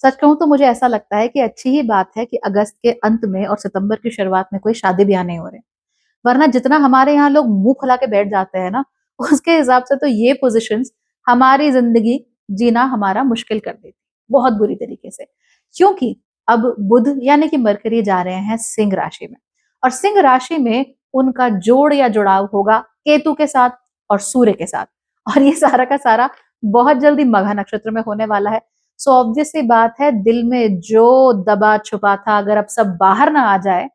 सच कहूँ तो मुझे ऐसा लगता है कि अच्छी ही बात है कि अगस्त के अंत में और सितंबर की शुरुआत में कोई शादी-ब्याह नहीं हो रहे। वरना जितना हमारे यहाँ लोग मुँह फुला के बैठ जाते हैं ना, उसके हिसाब से तो ये पोज़ीशंस हमारी ज़िंदगी जीना हमारा मुश्किल कर देती, बहुत बुरी तरीके से। क्योंकि अब बुध यानी कि मरकरी जा रहे हैं सिंह राशि में और सिंह राशि में उनका जोड़ या जुड़ाव होगा केतु के साथ और सूर्य के साथ और ये सारा का सारा बहुत जल्दी मघा नक्षत्र में होने वाला है। सो ऑब्वियस सी बात है, दिल में जो दबा छुपा था अगर अब सब बाहर ना आ जाए,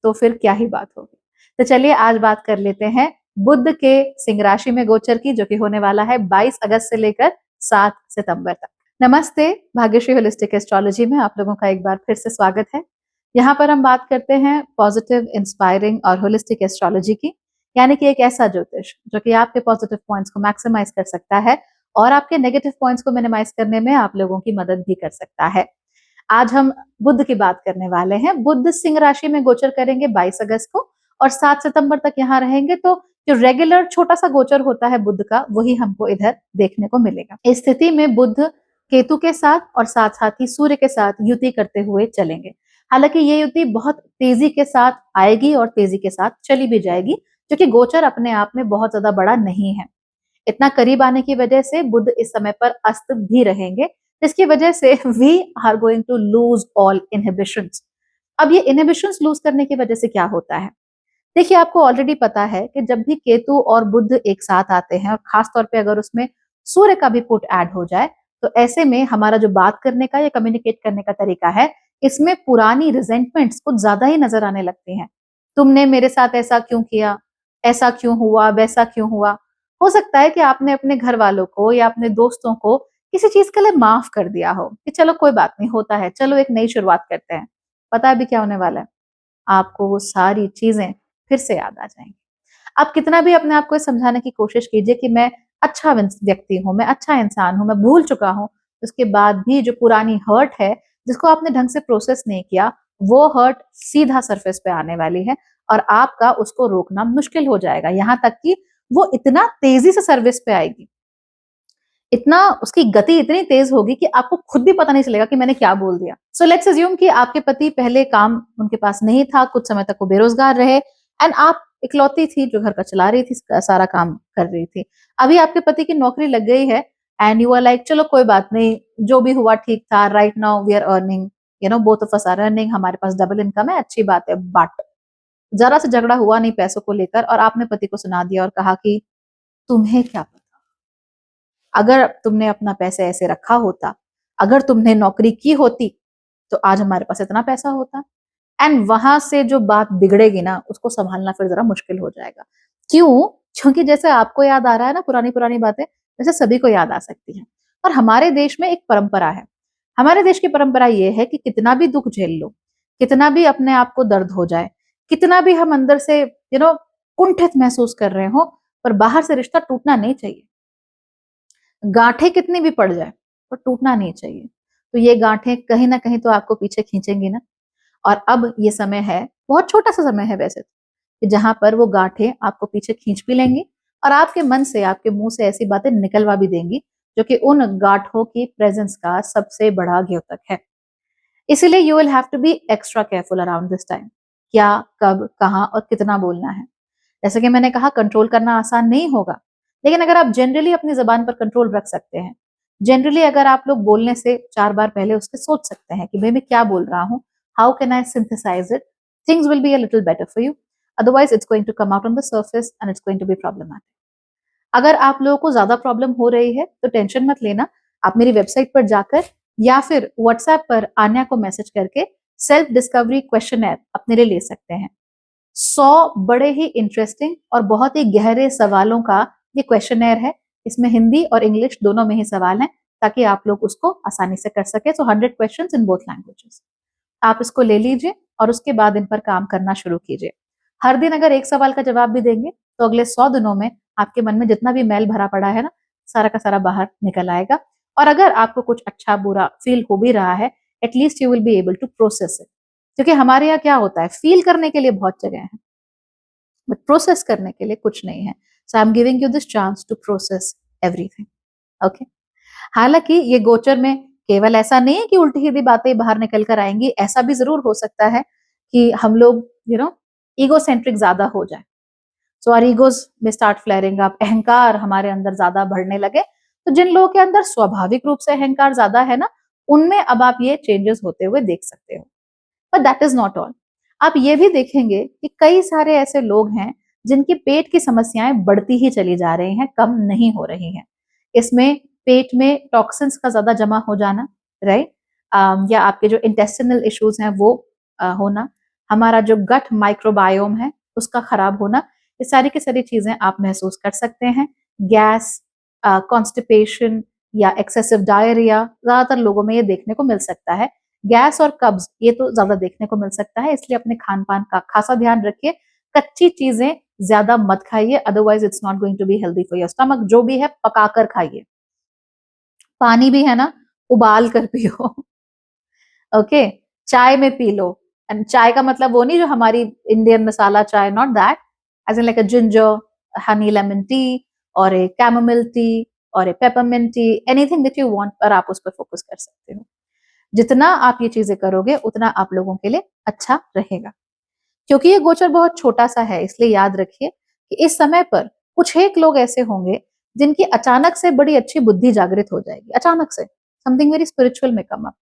तो फिर क्या ही बात होगी। तो चलिए आज बात कर लेते हैं बुध के सिंह राशि में गोचर की, जो कि होने वाला है 22 अगस्त से लेकर 7 सितंबर तक। नमस्ते, भाग्यश्री होलिस्टिक एस्ट्रोलॉजी में आप लोगों का एक बार फिर से स्वागत है। यहाँ पर हम बात करते हैं पॉजिटिव, इंस्पायरिंग और होलिस्टिक एस्ट्रोलॉजी की, यानी कि एक ऐसा ज्योतिष जो कि आपके पॉजिटिव पॉइंट्स को मैक्सिमाइज कर सकता है और आपके नेगेटिव पॉइंट्स को मिनिमाइज करने में आप लोगों की मदद भी कर सकता है। आज हम बुध की बात करने वाले हैं। बुध सिंह राशि में गोचर करेंगे 22 अगस्त को और 7 सितंबर तक यहाँ रहेंगे। तो जो रेगुलर छोटा सा गोचर होता है बुध का, वही हमको इधर देखने को मिलेगा। इस स्थिति में बुध केतु के साथ और साथ साथ ही सूर्य के साथ युति करते हुए चलेंगे। हालांकि ये युति बहुत तेजी के साथ आएगी और तेजी के साथ चली भी जाएगी, क्योंकि गोचर अपने आप में बहुत ज्यादा बड़ा नहीं है। इतना करीब आने की वजह से बुध इस समय पर अस्त भी रहेंगे, जिसकी वजह से we are going to lose all inhibitions. अब ये इनहिबिशंस लूज करने की वजह से क्या होता है? देखिए, आपको ऑलरेडी पता है कि जब भी केतु और बुध एक साथ आते हैं और खास तौर पे अगर उसमें सूर्य का भी पुट ऐड हो जाए, तो ऐसे में हमारा जो बात करने का या कम्युनिकेट करने का तरीका है, इसमें पुरानी रिजेंटमेंट्स कुछ ज्यादा ही नजर आने लगती हैं। तुमने मेरे साथ ऐसा क्यों किया, ऐसा क्यों हुआ, वैसा क्यों हुआ। हो सकता है कि आपने अपने घर वालों को या अपने दोस्तों को किसी चीज के लिए माफ कर दिया हो कि चलो कोई बात नहीं, होता है, चलो एक नई शुरुआत करते हैं। पता है अभी क्या होने वाला है? आपको वो सारी चीजें फिर से याद आ जाएंगी। आप कितना भी अपने आप को समझाने की कोशिश कीजिए कि मैं अच्छा व्यक्ति हूँ, मैं अच्छा इंसान हूँ, मैं भूल चुका हूँ, उसके बाद भी जो पुरानी हर्ट है, जिसको आपने ढंग से प्रोसेस नहीं किया, वो हर्ट सीधा सरफेस पे आने वाली है और आपका उसको रोकना मुश्किल हो जाएगा। यहाँ तक कि वो इतना तेजी से सर्विस पे आएगी, इतना उसकी गति इतनी तेज होगी कि आपको खुद भी पता नहीं चलेगा कि मैंने क्या बोल दिया। सो लेट्स अज्यूम कि आपके पति पहले काम उनके पास नहीं था, कुछ समय तक वो बेरोजगार रहे एंड आप इकलौती थी जो घर का चला रही थी, सारा काम कर रही थी। अभी आपके पति की नौकरी लग गई है एंड यू आर लाइक चलो कोई बात नहीं, जो भी हुआ ठीक था, right now we are earning, both of us are earning, हमारे पास डबल इनकम है, अच्छी बात है। बट जरा सा झगड़ा हुआ नहीं पैसों को लेकर और आपने पति को सुना दिया और कहा कि तुम्हें क्या, अगर तुमने अपना पैसा ऐसे रखा होता, अगर तुमने नौकरी की होती, तो आज हमारे पास इतना पैसा होता। एंड वहां से जो बात बिगड़ेगी ना, उसको संभालना फिर जरा मुश्किल हो जाएगा। क्यों? क्योंकि जैसे आपको याद आ रहा है ना पुरानी पुरानी बातें, वैसे सभी को याद आ सकती हैं। और हमारे देश में एक परंपरा है, हमारे देश की परंपरा ये है कि कितना भी दुख झेल लो, कितना भी अपने आप को दर्द हो जाए, कितना भी हम अंदर से कुंठित महसूस कर रहे हो, पर बाहर से रिश्ता टूटना नहीं चाहिए। गांठें कितनी भी पड़ जाए, पर टूटना नहीं चाहिए। तो ये गांठें कहीं ना कहीं तो आपको पीछे खींचेंगी ना। और अब ये समय है, बहुत छोटा सा समय है वैसे तो, कि जहां पर वो गांठें आपको पीछे खींच भी लेंगी और आपके मन से, आपके मुंह से ऐसी बातें निकलवा भी देंगी जो कि उन गांठों की प्रेजेंस का सबसे बड़ा द्योतक है। इसीलिए you will have to be extra careful around this time. क्या, कब, कहाँ और कितना बोलना है। जैसे कि मैंने कहा, कंट्रोल करना आसान नहीं होगा, लेकिन अगर आप जनरली अपनी जबान पर कंट्रोल रख सकते हैं, जनरली अगर आप लोग बोलने से 4 बार पहले उसके सोच सकते हैं कि भाई मैं क्या बोल रहा हूँ, how can I synthesize it, things will be a little better for you. Otherwise it's going to come out on the surface and it's going to be problematic. अगर आप लोगों को ज्यादा प्रॉब्लम हो रही है तो टेंशन मत लेना, आप मेरी वेबसाइट पर जाकर या फिर व्हाट्सएप पर आन्या को मैसेज करके सेल्फ डिस्कवरी क्वेश्चनर अपने लिए ले सकते हैं। 100 बड़े ही इंटरेस्टिंग और बहुत ही गहरे सवालों का ये क्वेश्चनर है। इसमें हिंदी और इंग्लिश दोनों में ही सवाल हैं, ताकि आप लोग उसको आसानी से कर सके। सो 100 क्वेश्चंस इन बोथ लैंग्वेजेस। आप इसको ले लीजिए और उसके बाद इन पर काम करना शुरू कीजिए। हर दिन अगर एक सवाल का जवाब भी देंगे, तो अगले 100 दिनों में आपके मन में जितना भी मैल भरा पड़ा है ना, सारा का सारा बाहर निकल आएगा। और अगर आपको कुछ अच्छा बुरा फील हो भी रहा है, at least you will be able to process it. क्योंकि हमारे यहाँ क्या होता है, फील करने के लिए बहुत जगह है, बट प्रोसेस करने के लिए कुछ नहीं है। So I am giving you this chance to process everything. Okay. हालांकि ये गोचर में केवल ऐसा नहीं है कि उल्टी-सीधी बातें बाहर निकल कर आएँगी, ऐसा भी ज़रूर हो सकता है कि हम लोग इगोसेंट्रिक ज़्यादा हो जाएँ। सो आवर ईगोज़ में स्टार्ट फ्लेयरिंग अप, अहंकार हमारे अंदर ज़्यादा बढ़ने लगे। तो जिन लोगों के अंदर स्वाभाविक रूप से अहंकार ज़्यादा है ना, उनमें अब आप ये चेंजेस होते हुए देख सकते हो। But that is not all. आप ये भी देखेंगे कि कई सारे ऐसे लोग हैं, जिनकी पेट की समस्याएँ बढ़ती ही चली जा रही हैं, कम नहीं हो रही हैं। इसमें पेट में टॉक्सिन्स का ज़्यादा जमा हो जाना, राइट? या आपके जो इंटेस्टिनल इश्यूज़ हैं वो होना, हमारा जो गट माइक्रोबायोम है, उसका खराब होना, ये सारी की सारी चीज़ें आप महसूस कर सकते हैं। गैस, कॉन्स्टिपेशन या एक्सेसिव डायरिया ज़्यादातर लोगों में ये देखने को मिल सकता है। गैस और कब्ज़ ये तो ज़्यादा देखने को मिल सकता है, इसलिए अपने खान-पान का खासा ध्यान रखिए। कच्ची चीज़ें ज़्यादा मत खाइए, otherwise it's not going to be healthy for your stomach. जो भी है पकाकर खाइए। पानी भी है ना, उबाल कर पियो। ओके, चाय में पी लो। एंड चाय का मतलब वो नहीं जो हमारी इंडियन मसाला चाय, not that, as in like a ginger, honey lemon tea और ए कैमोमिल टी और a peppermint tea, anything that you want, पर आप उस पर फोकस कर सकते हो। जितना आप ये चीज़ें करोगे, उतना आप लोगों के लिए अच्छा रहेगा। क्योंकि ये गोचर बहुत छोटा-सा है, इसलिए याद रखिए कि इस समय पर कुछ एक लोग ऐसे होंगे, जिनकी अचानक से बड़ी अच्छी बुद्धि जागृत हो जाएगी, अचानक से, समथिंग वेरी स्पिरिचुअल में कम अप,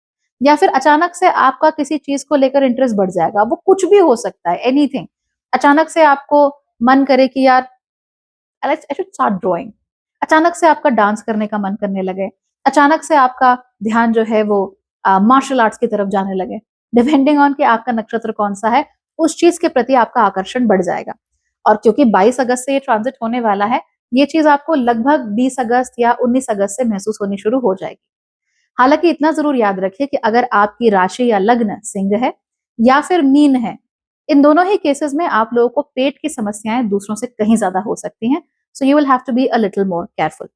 या फिर अचानक से आपका किसी चीज़ को लेकर इंटरेस्ट बढ़ जाएगा, वो कुछ भी हो सकता है, एनीथिंग। अचानक से आपको मन करे कि यार आई शुड स्टार्ट ड्राइंग, अचानक से आपका डांस करने का मन करने लगे, अचानक से आपका ध्यान जो है वो मार्शल आर्ट्स की तरफ जाने लगे, डिपेंडिंग ऑन कि आपका नक्षत्र कौन-सा है, उस चीज़ के प्रति आपका आकर्षण बढ़ जाएगा। और क्योंकि 22 अगस्त से ये ट्रांज़िट होने वाला है, ये चीज़ आपको लगभग 20 अगस्त या 19 अगस्त से महसूस होनी शुरू हो जाएगी। हालाँकि इतना ज़रूर याद रखिए कि अगर आपकी राशि या लग्न सिंह है या फिर मीन है, इन दोनों ही केसेस में आप लोगों को पेट की समस्याएँ दूसरों से कहीं ज़्यादा हो सकती हैं। So you will have to be a little more careful.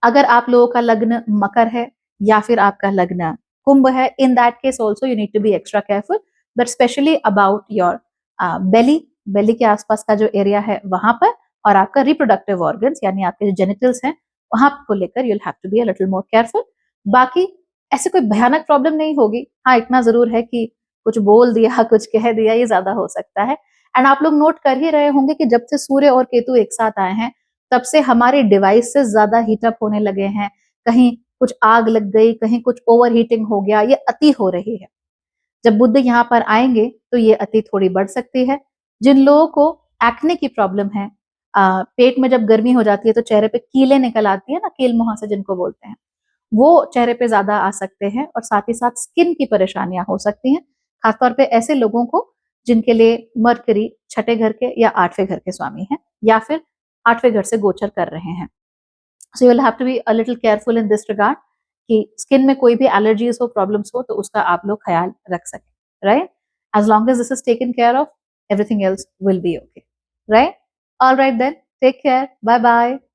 अगर आप लोगों का लग्न मकर है या फिर आपका लग्न कुंभ है, in that case also you need to be extra careful, but specially about your belly, belly के आसपास का जो एरिया है वहां पर, और आपका रिप्रोडक्टिव ऑर्गन्स यानी आपके जो जेनिटल्स हैं वहां को लेकर you will have to be a little more careful. बाकी ऐसे कोई भयानक प्रॉब्लम नहीं होगी। हाँ, इतना जरूर है कि कुछ बोल दिया, कुछ कह दिया, ये ज्यादा हो सकता है। एंड आप लोग नोट कर ही रहे होंगे कि जब से सूर्य और केतु एक साथ आए हैं, तब से हमारे डिवाइसेस ज़्यादा हीट अप होने लगे हैं, कहीं कुछ आग लग गई, कहीं कुछ ओवर हीटिंग हो गया, ये अति हो रही है। जब बुध यहाँ पर आएँगे, तो ये अति थोड़ी बढ़ सकती है। जिन लोगों को एक्ने की प्रॉब्लम है, पेट में जब गर्मी हो जाती है तो चेहरे पे कीलें निकल आती है ना, कील-मुहांसे जिनको बोलते हैं, वो चेहरे पे ज़्यादा आ सकते हैं, और साथ ही साथ स्किन की परेशानियाँ हो सकती हैं, खासतौर पे ऐसे लोगों को जिनके लिए मरकरी छठे घर के या 8वें घर के स्वामी हैं, या फिर 8वें घर से गोचर कर रहे हैं। So you will have to be a little careful in this regard कि स्किन में कोई भी एलर्जीज़ हो, प्रॉब्लम्स हो, तो उसका आप लोग ख्याल रख सकें, right? As long as this is taken care of, everything else will be okay, right? All right then, take care. Bye bye.